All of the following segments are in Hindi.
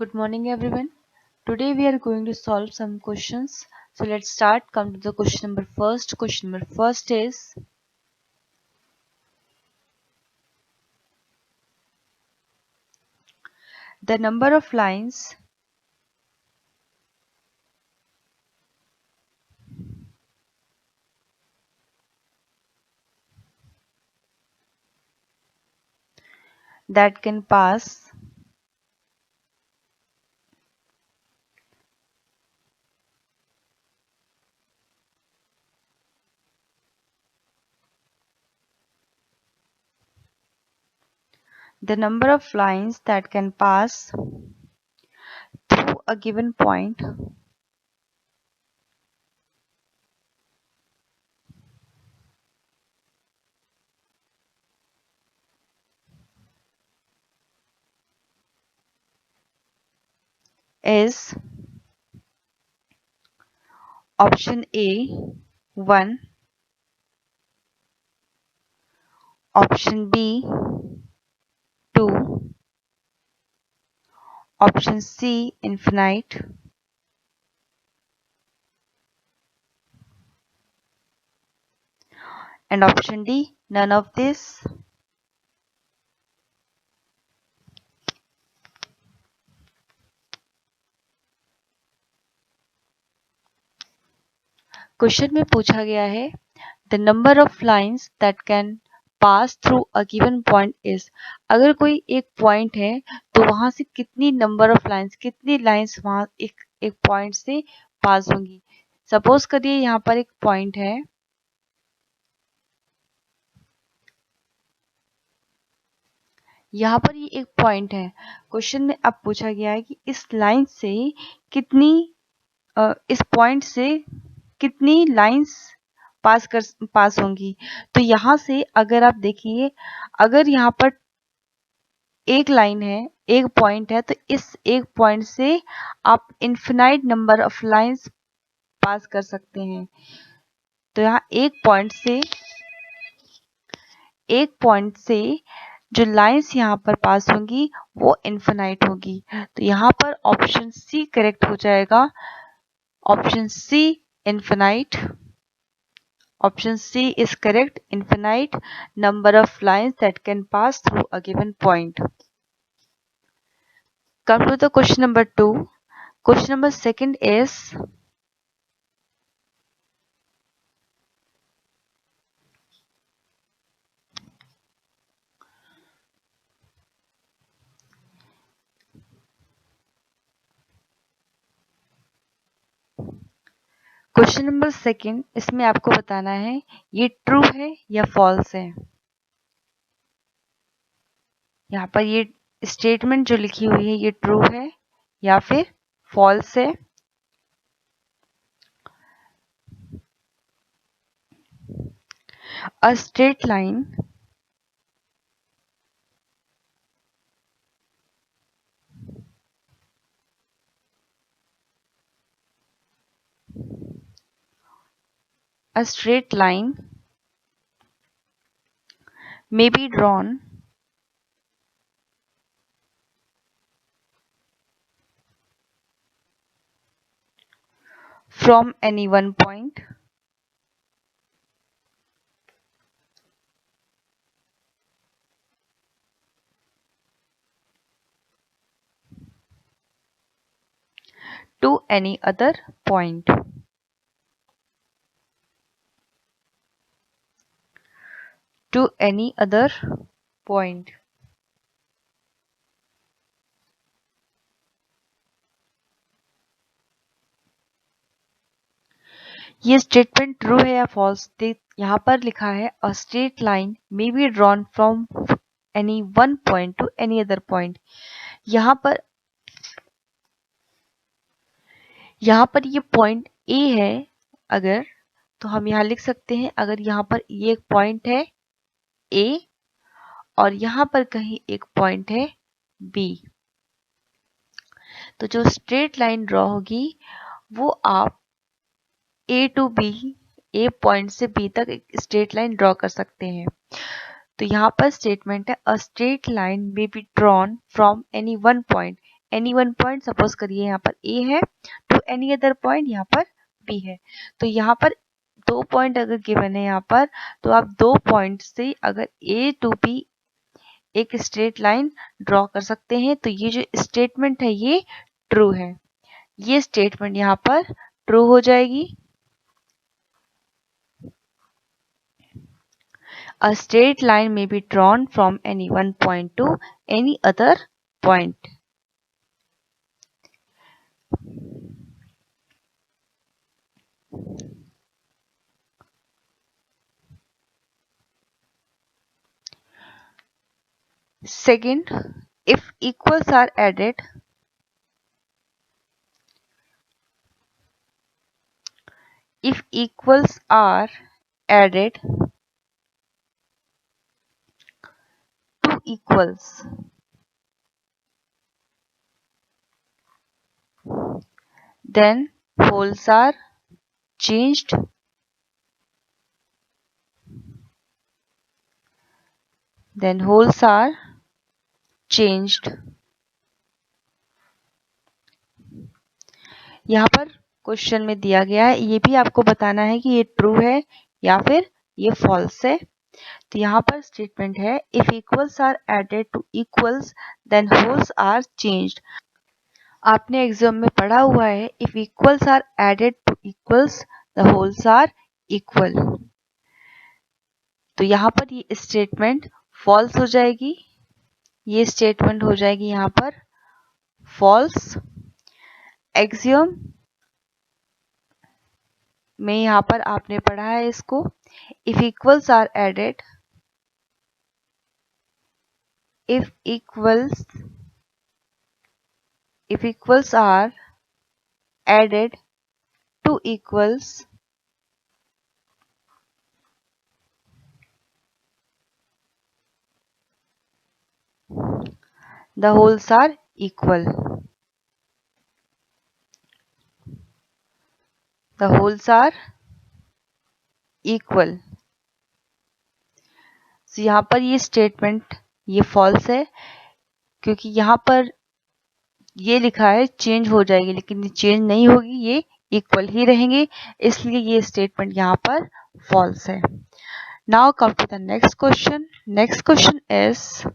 Good morning, everyone. Today we are going to solve some questions. So let's start. Come to the question number first. Question number first is the number of lines that can pass the number of lines that can pass through a given point is option A 1, option B 2, option C infinite, and option D none of this. Question में पूछा गया है the number of lines that can pass through a given point is अगर कोई एक पॉइंट है तो वहां से कितनी नंबर ऑफ लाइंस कितनी लाइंस वहां एक पॉइंट से पास होंगी। सपोज करिए यहाँ पर एक पॉइंट है, यहाँ पर ये एक पॉइंट है। क्वेश्चन में अब पूछा गया है कि इस लाइन से कितनी इस पॉइंट से कितनी लाइंस पास होंगी। तो यहाँ से अगर आप देखिए, अगर यहाँ पर एक लाइन है, एक पॉइंट है, तो इस एक पॉइंट से आप infinite number of lines pass कर सकते हैं। तो यहाँ एक पॉइंट से जो लाइंस यहाँ पर पास होंगी वो इनफिनाइट होगी। तो यहाँ पर ऑप्शन सी करेक्ट हो जाएगा। Option C infinite. Option C is correct. Infinite number of lines that can pass through a given point. Come to the question number 2. Question number second is question number second. इसमें आपको बताना है ये ट्रू है या फॉल्स है। यहाँ पर ये स्टेटमेंट जो लिखी हुई है ये ट्रू है या फिर फॉल्स है। A straight line may be drawn from any one point to any other point. To any other point. ये स्टेटमेंट ट्रू है या फॉल्स। यहाँ पर लिखा है a straight line may be drawn from any one point two any other point. यहाँ पर ये पॉइंट ए है अगर, तो हम यहाँ लिख सकते हैं अगर यहाँ पर ये एक पॉइंट है ए और यहाँ पर कहीं एक पॉइंट है बी, तो जो स्ट्रेट लाइन ड्रॉ होगी वो आप ए टू बी, ए पॉइंट से बी तक एक स्ट्रेट लाइन ड्रॉ कर सकते हैं। तो यहाँ पर स्टेटमेंट है a straight line may be drawn from any one point. Any one point, suppose करिए यहाँ पर ए है, टू एनी अदर पॉइंट यहाँ पर बी है। तो यहाँ पर 2 पॉइंट अगर गिवन है यहाँ पर, तो आप 2 पॉइंट से अगर ए टू बी एक स्ट्रेट लाइन ड्रॉ कर सकते हैं। तो ये जो स्टेटमेंट है ये ट्रू है, ये स्टेटमेंट यहाँ पर ट्रू हो जाएगी। A straight line may be drawn from any one point to any other point. Second, if equals are added, to equals, then wholes are changed. यहाँ पर क्वेश्चन में दिया गया है, ये भी आपको बताना है कि ये ट्रू है या फिर ये फॉल्स है। तो यहाँ पर स्टेटमेंट है if equals are added to equals then wholes are changed. आपने एग्जाम में पढ़ा हुआ है if equals are added to equals the wholes are equal. तो यहाँ पर ये स्टेटमेंट फॉल्स हो जाएगी, ये स्टेटमेंट हो जाएगी यहाँ पर फॉल्स। एक्सियम में यहाँ पर आपने पढ़ा है इसको, if equals are added, if equals are added to equals, the wholes are equal. The wholes are equal. तो यहाँ पर ये स्टेटमेंट ये फॉल्स है, क्योंकि यहाँ पर ये लिखा है चेंज हो जाएगी, लेकिन ये चेंज नहीं होगी, ये इक्वल ही रहेंगे, इसलिए ये स्टेटमेंट यहाँ पर फॉल्स है। Now come to the next question. Next question is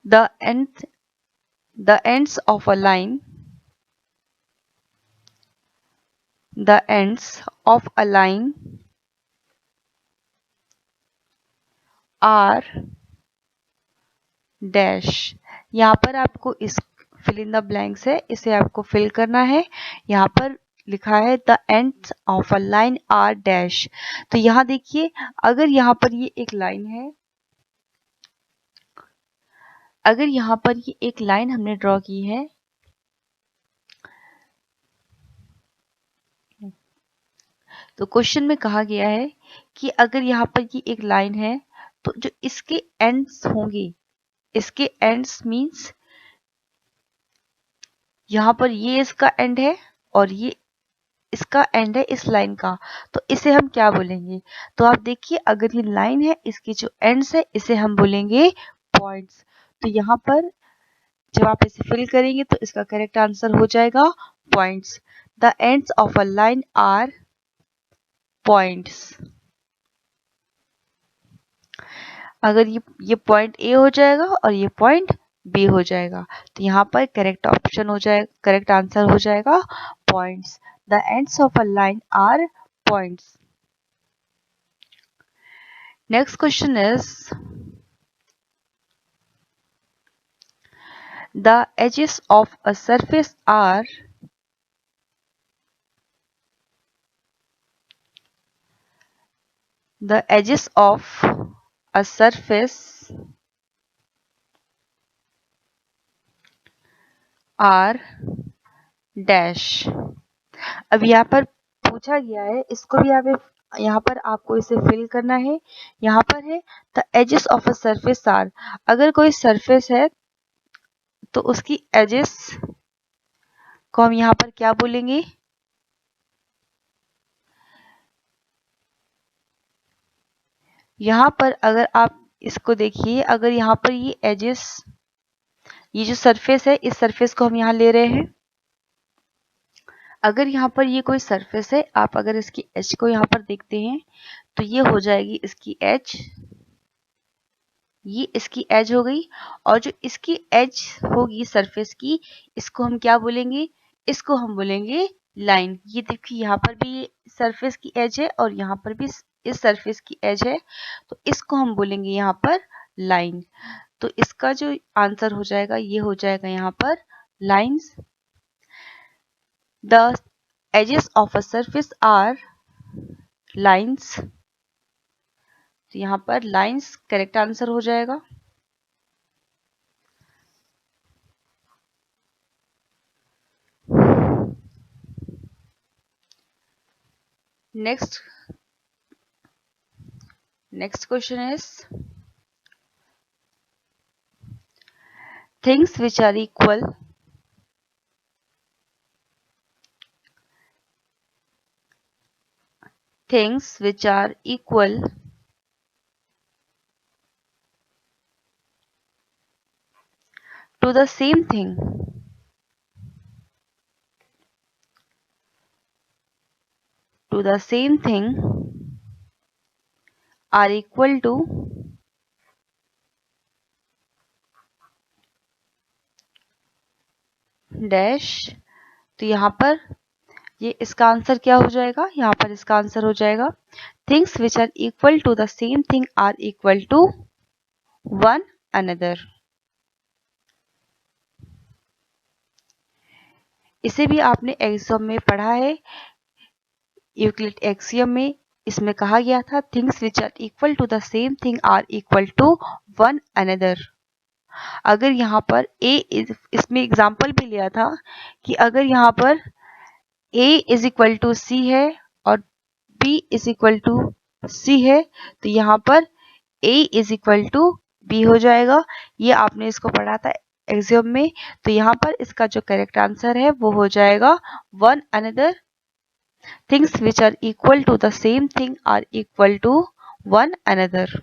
the ends of a line are dash. यहाँ पर आपको इस फिल इन द ब्लैंक्स है, इसे आपको फिल करना है। यहाँ पर लिखा है the ends of a line are dash. तो यहाँ देखिए, अगर यहाँ पर ये एक लाइन है, अगर यहाँ पर ये एक लाइन हमने ड्रॉ की है, तो क्वेश्चन में कहा गया है कि अगर यहाँ पर ये एक लाइन है तो जो इसके एंड्स होंगे, इसके एंड्स मींस यहाँ पर ये इसका एंड है और ये इसका एंड है इस लाइन का, तो इसे हम क्या बोलेंगे? तो आप देखिए, अगर ये लाइन है, इसके जो एंड्स है इसे हम बोलेंगे पॉइंट्स। तो यहाँ पर जब आप इसे फिल करेंगे तो इसका करेक्ट आंसर हो जाएगा points. The ends of a line are points. अगर ये पॉइंट ए हो जाएगा और ये पॉइंट बी हो जाएगा, तो यहाँ पर करेक्ट ऑप्शन हो जाएगा, करेक्ट आंसर हो जाएगा points. The ends of a line are points. Next question is the edges of a surface are the edges of a surface are dash। अब यहाँ पर पूछा गया है, इसको भी आप यहाँ पर आपको इसे फिल करना है। यहाँ पर है the edges of a surface are. अगर कोई सरफेस है तो उसकी एजेस को हम यहाँ पर क्या बोलेंगे? यहाँ पर अगर आप इसको देखिए, अगर यहाँ पर ये एजेस, ये जो सरफेस है, इस सरफेस को हम यहाँ ले रहे हैं। अगर यहाँ पर ये कोई सरफेस है, आप अगर इसकी एज को यहाँ पर देखते हैं तो ये हो जाएगी इसकी एज, ये इसकी एज हो गई। और जो इसकी एज होगी सरफेस की, इसको हम क्या बोलेंगे? इसको हम बोलेंगे लाइन। ये देखिए यहाँ पर भी सरफेस की एज है और यहाँ पर भी इस सरफेस की एज है, तो इसको हम बोलेंगे यहाँ पर लाइन। तो इसका जो आंसर हो जाएगा ये हो जाएगा यहाँ पर lines. The edges of a surface are lines. तो यहाँ पर लाइन्स करेक्ट आंसर हो जाएगा। Next question is, things which are equal to the same thing are equal to dash. तो यहाँ पर ये इसका आंसर क्या हो जाएगा? यहाँ पर इसका आंसर हो जाएगा things which are equal to the same thing are equal to one another. इसे भी आपने एक्सियम में पढ़ा है, यूक्लिड एक्सियम में इसमें कहा गया था things which are equal to the same thing are equal to one another. अगर यहाँ पर इसमें एग्जाम्पल भी लिया था कि अगर यहाँ पर A is equal to C है और B is equal to C है, तो यहाँ पर A is equal to B हो जाएगा। ये आपने इसको पढ़ा था एक्सियम में। तो यहाँ पर इसका जो करेक्ट आंसर है वो हो जाएगा one another. Things which are equal to the same thing are equal to one another.